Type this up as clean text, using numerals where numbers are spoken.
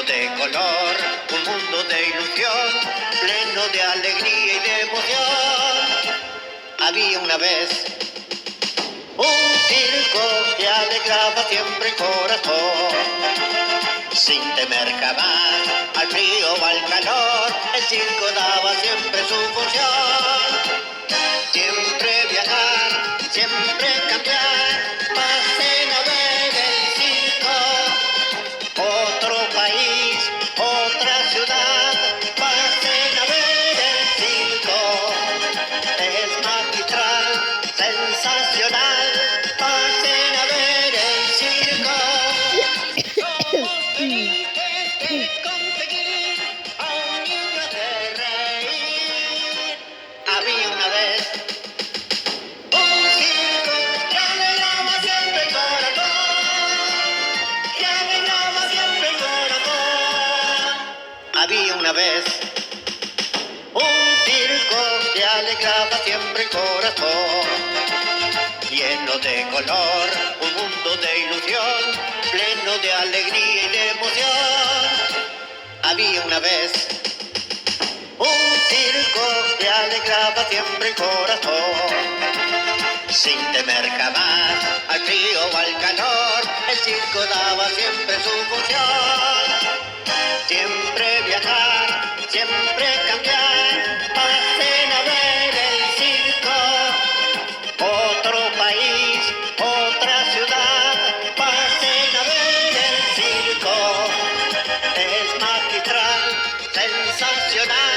lleno de color, un mundo de ilusión, pleno de alegría y de emoción. Había una vez un circo que alegraba siempre el corazón, sin temer jamás al frío o al calor, el circo daba siempre su función. Siempre viajar, siempre cambiar, pasen a ver el circo. Otro país, otra ciudad, pasen a ver el circo. Es magistral, sensacional, pasen a ver el circo. Somos felices de conseguir a un niño de reír. Había una vez un circo que alegraba siempre el corazón, que alegraba siempre el corazón. Había una vez un circo que alegraba siempre el corazón, lleno de color, un mundo de ilusión, pleno de alegría y de emoción. Había una vez un circo que alegraba siempre el corazón, sin temer jamás al frío o al calor, el circo daba siempre su función. Siempre viajar, siempre cambiar, pasen a ver el circo. Otro país, otra ciudad, pasen a ver el circo. Es magistral, sensacional.